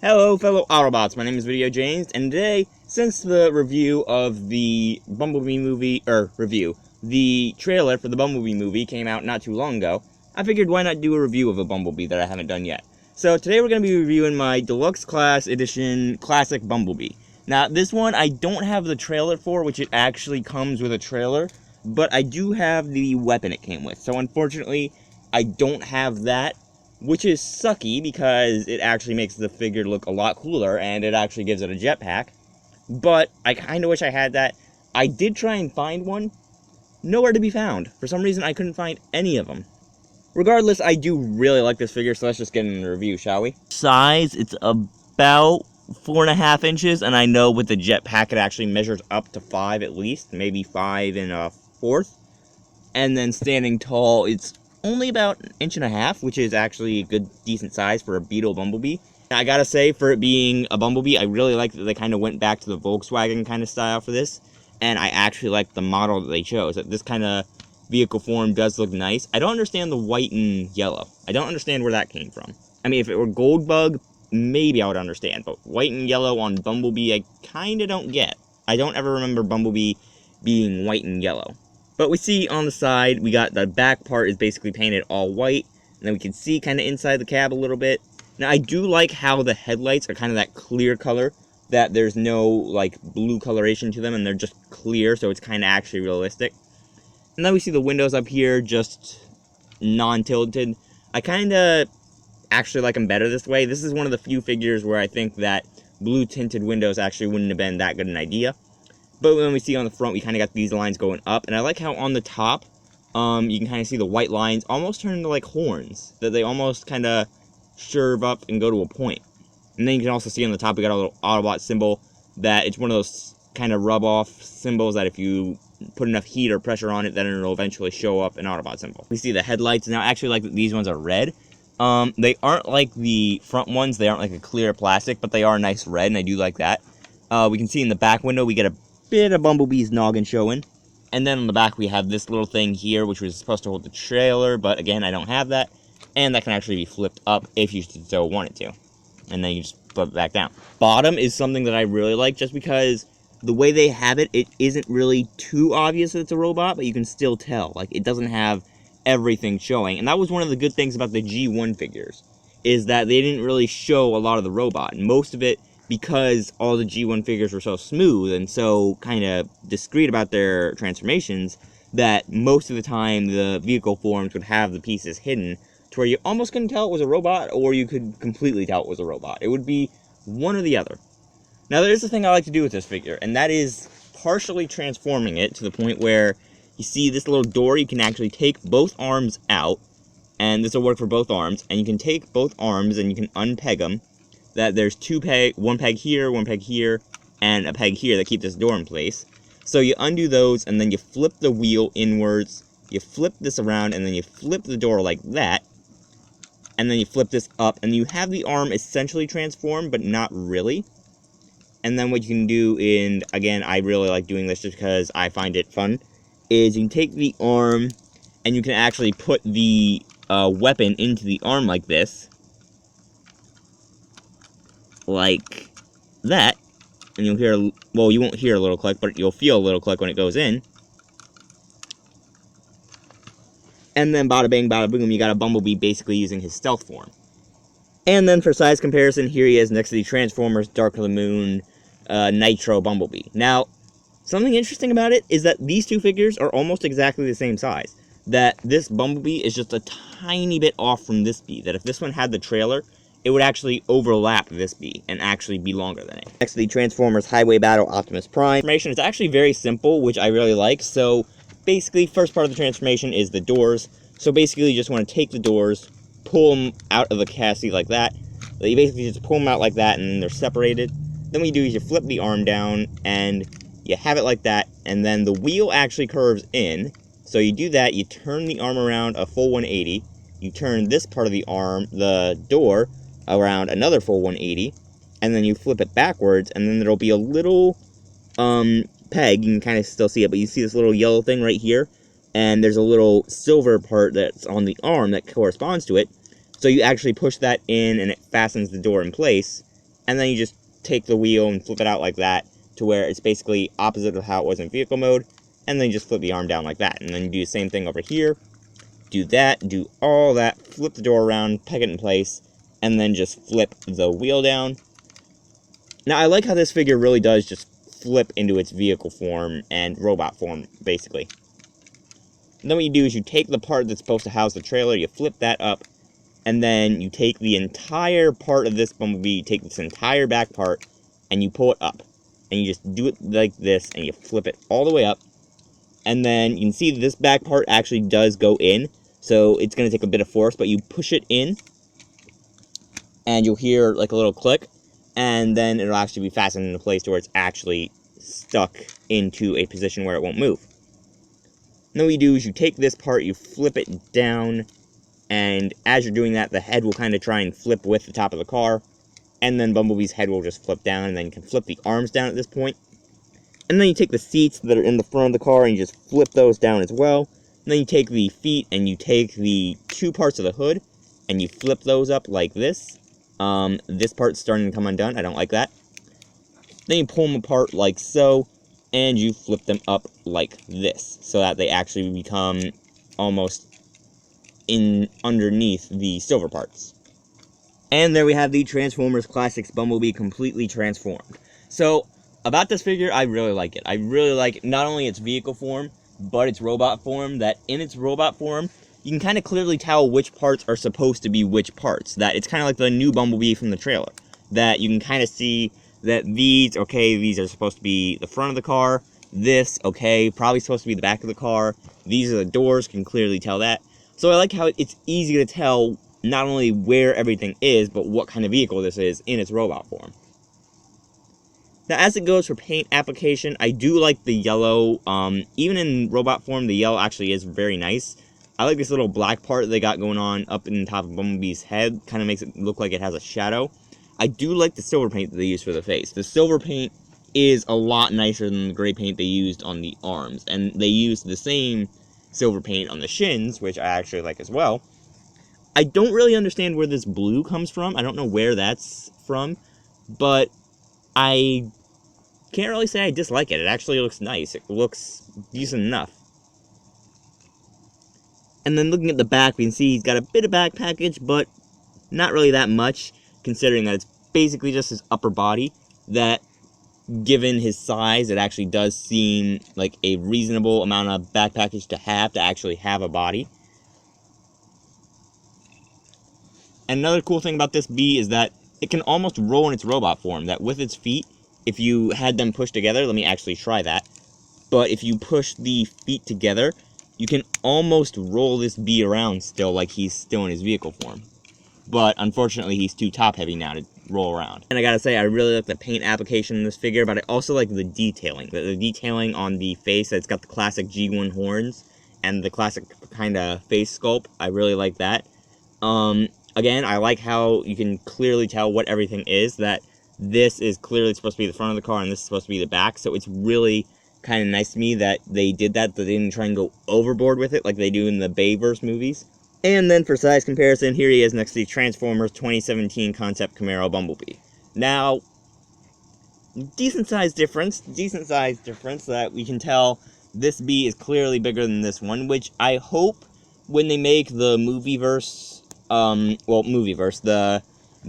Hello fellow Autobots, my name is Video James, and today, since the review of the Bumblebee movie, the trailer for the Bumblebee movie came out not too long ago, I figured why not do a review of a Bumblebee that I haven't done yet. So today we're going to be reviewing my Deluxe Class Edition Classic Bumblebee. Now this one I don't have the trailer for, which it actually comes with a trailer, but I do have the weapon it came with, so unfortunately I don't have that. Which is sucky because it actually makes the figure look a lot cooler and it actually gives it a jetpack. But I kind of wish I had that. I did try and find one. Nowhere to be found. For some reason, I couldn't find any of them. Regardless, I do really like this figure, so let's just get into the review, shall we? Size, it's about 4.5 inches, and I know with the jetpack it actually measures up to 5 at least, maybe 5 1/4. And then standing tall, it's only about 1.5 inches, which is actually a good, decent size for a Beetle Bumblebee. I gotta say, for it being a Bumblebee, I really like that they kind of went back to the Volkswagen kind of style for this. And I actually like the model that they chose. That this kind of vehicle form does look nice. I don't understand the white and yellow. I don't understand where that came from. I mean, if it were Goldbug, maybe I would understand. But white and yellow on Bumblebee, I kind of don't get. I don't ever remember Bumblebee being white and yellow. But we see on the side, we got the back part is basically painted all white. And then we can see kind of inside the cab a little bit. Now, I do like how the headlights are kind of that clear color. That there's no, like, blue coloration to them. And they're just clear, so it's kind of actually realistic. And then we see the windows up here, just non-tilted. I kind of actually like them better this way. This is one of the few figures where I think that blue tinted windows actually wouldn't have been that good an idea. But when we see on the front, we kind of got these lines going up. And I like how on the top, you can kind of see the white lines almost turn into like horns. That they almost kind of swerve up and go to a point. And then you can also see on the top, we got a little Autobot symbol. That it's one of those kind of rub-off symbols that if you put enough heat or pressure on it, then it'll eventually show up an Autobot symbol. We see the headlights. Now, I actually like that these ones are red. They aren't like the front ones. They aren't like a clear plastic, but they are a nice red, and I do like that. We can see in the back window, we get a bit of Bumblebee's noggin showing. And then on the back we have this little thing here, which was supposed to hold the trailer, but again, I don't have that. And that can actually be flipped up if you so wanted to. And then you just flip it back down. Bottom is something that I really like, just because the way they have it, it isn't really too obvious that it's a robot, but you can still tell. Like, it doesn't have everything showing. And that was one of the good things about the G1 figures, is that they didn't really show a lot of the robot. And most of it, because all the G1 figures were so smooth and so kind of discreet about their transformations, that most of the time the vehicle forms would have the pieces hidden to where you almost couldn't tell it was a robot, or you could completely tell it was a robot. It would be one or the other. Now, there's a thing I like to do with this figure, and that is partially transforming it to the point where you see this little door. You can actually take both arms out, and this will work for both arms, and you can take both arms and you can unpeg them. That there's one peg here, and a peg here that keep this door in place. So you undo those, and then you flip the wheel inwards, you flip this around, and then you flip the door like that, and then you flip this up, and you have the arm essentially transformed, but not really. And then what you can do, and again, I really like doing this just because I find it fun, is you can take the arm, and you can actually put the weapon into the arm like this. Like that, and you'll hear, well, you won't hear a little click, but you'll feel a little click when it goes in. And then bada bang, bada boom, you got a Bumblebee basically using his stealth form. And then for size comparison, here he is next to the Transformers Dark of the Moon Nitro Bumblebee. Now, something interesting about it is that these two figures are almost exactly the same size. That this Bumblebee is just a tiny bit off from this bee. That if this one had the trailer, it would actually overlap this bee and actually be longer than it. Next to the Transformers Highway Battle Optimus Prime. Transformation is actually very simple, which I really like. So basically, first part of the transformation is the doors. So basically, you just want to take the doors, pull them out of the chassis like that. You basically just pull them out like that, and they're separated. Then what you do is you flip the arm down, and you have it like that, and then the wheel actually curves in. So you do that, you turn the arm around a full 180. You turn this part of the arm, the door, around another full 180, and then you flip it backwards, and then there'll be a little peg. You can kind of still see it, but you see this little yellow thing right here, and there's a little silver part that's on the arm that corresponds to it. So you actually push that in, and it fastens the door in place, and then you just take the wheel and flip it out like that to where it's basically opposite of how it was in vehicle mode, and then you just flip the arm down like that, and then you do the same thing over here. Do that, do all that, flip the door around, peg it in place, and then just flip the wheel down. Now, I like how this figure really does just flip into its vehicle form and robot form, basically. And then what you do is you take the part that's supposed to house the trailer, you flip that up, and then you take the entire part of this Bumblebee, you take this entire back part, and you pull it up. And you just do it like this, and you flip it all the way up. And then you can see this back part actually does go in, so it's going to take a bit of force, but you push it in, and you'll hear like a little click, and then it'll actually be fastened into place to where it's actually stuck into a position where it won't move. And then what you do is you take this part, you flip it down, and as you're doing that, the head will kind of try and flip with the top of the car, and then Bumblebee's head will just flip down, and then you can flip the arms down at this point. And then you take the seats that are in the front of the car and you just flip those down as well. And then you take the feet and you take the two parts of the hood and you flip those up like this. This part's starting to come undone. I don't like that. Then you pull them apart like so, and you flip them up like this, so that they actually become almost in underneath the silver parts. And there we have the Transformers Classics Bumblebee completely transformed. So, about this figure, I really like it. I really like not only its vehicle form, but its robot form, that in its robot form, you can kind of clearly tell which parts are supposed to be which parts. That it's kind of like the new Bumblebee from the trailer. That you can kind of see that these, okay, these are supposed to be the front of the car. This, okay, probably supposed to be the back of the car. These are the doors, can clearly tell that. So I like how it's easy to tell not only where everything is, but what kind of vehicle this is in its robot form. Now, as it goes for paint application, I do like the yellow. Even in robot form, the yellow actually is very nice. I like this little black part they got going on up in the top of Bumblebee's head. Kind of makes it look like it has a shadow. I do like the silver paint that they use for the face. The silver paint is a lot nicer than the gray paint they used on the arms. And they used the same silver paint on the shins, which I actually like as well. I don't really understand where this blue comes from. I don't know where that's from. But I can't really say I dislike it. It actually looks nice. It looks decent enough. And then looking at the back, we can see he's got a bit of back package, but not really that much, considering that it's basically just his upper body, that, given his size, it actually does seem like a reasonable amount of back package to actually have a body. And another cool thing about this bee is that it can almost roll in its robot form, that with its feet, if you had them pushed together, let me actually try that, but if you push the feet together, you can almost roll this bee around still like he's still in his vehicle form. But unfortunately, he's too top heavy now to roll around. And I gotta say, I really like the paint application in this figure, but I also like the detailing. The detailing on the face, it's got the classic G1 horns and the classic kind of face sculpt. I really like that. Again, I like how you can clearly tell what everything is, that this is clearly supposed to be the front of the car and this is supposed to be the back, so it's really kind of nice to me that they did that they didn't try and go overboard with it like they do in the Bayverse movies. And then for size comparison, here he is next to the Transformers 2017 Concept Camaro Bumblebee. Now, decent size difference that we can tell this bee is clearly bigger than this one, which I hope when they make the the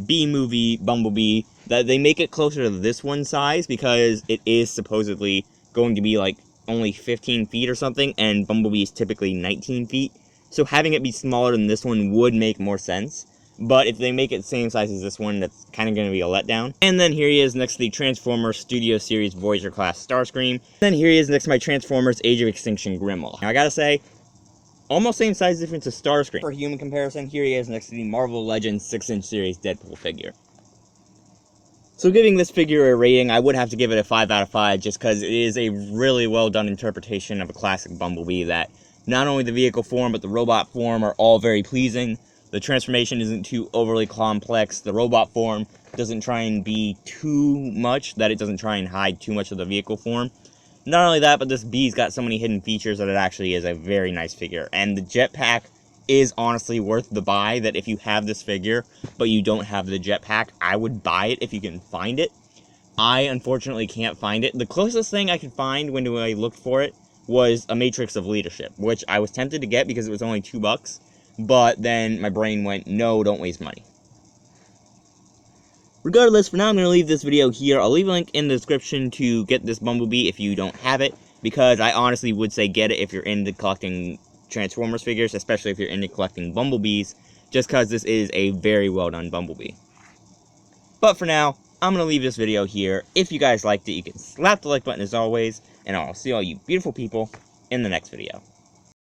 B-movie Bumblebee, that they make it closer to this one size, because it is supposedly going to be like only 15 feet or something, and Bumblebee is typically 19 feet. So having it be smaller than this one would make more sense. But if they make it the same size as this one, that's kind of going to be a letdown. And then here he is next to the Transformers Studio Series Voyager class Starscream. Then here he is next to my Transformers Age of Extinction Grimwall. Now I gotta say, almost same size difference as Starscream. For human comparison, here he is next to the Marvel Legends 6-inch series Deadpool figure. So giving this figure a rating, I would have to give it a 5 out of 5, just because it is a really well done interpretation of a classic Bumblebee, that not only the vehicle form, but the robot form are all very pleasing. The transformation isn't too overly complex. The robot form doesn't try and be too much, that it doesn't try and hide too much of the vehicle form. Not only that, but this bee's got so many hidden features that it actually is a very nice figure. And the jetpack is honestly worth the buy, that if you have this figure, but you don't have the jetpack, I would buy it if you can find it. I unfortunately can't find it. The closest thing I could find when I looked for it was a Matrix of Leadership, which I was tempted to get because it was only $2, but then my brain went, no, don't waste money. Regardless, for now I'm going to leave this video here. I'll leave a link in the description to get this Bumblebee if you don't have it, because I honestly would say get it if you're into collecting Transformers figures, especially if you're into collecting Bumblebees, just because this is a very well done Bumblebee. But for now, I'm going to leave this video here. If you guys liked it, you can slap the like button as always, and I'll see all you beautiful people in the next video.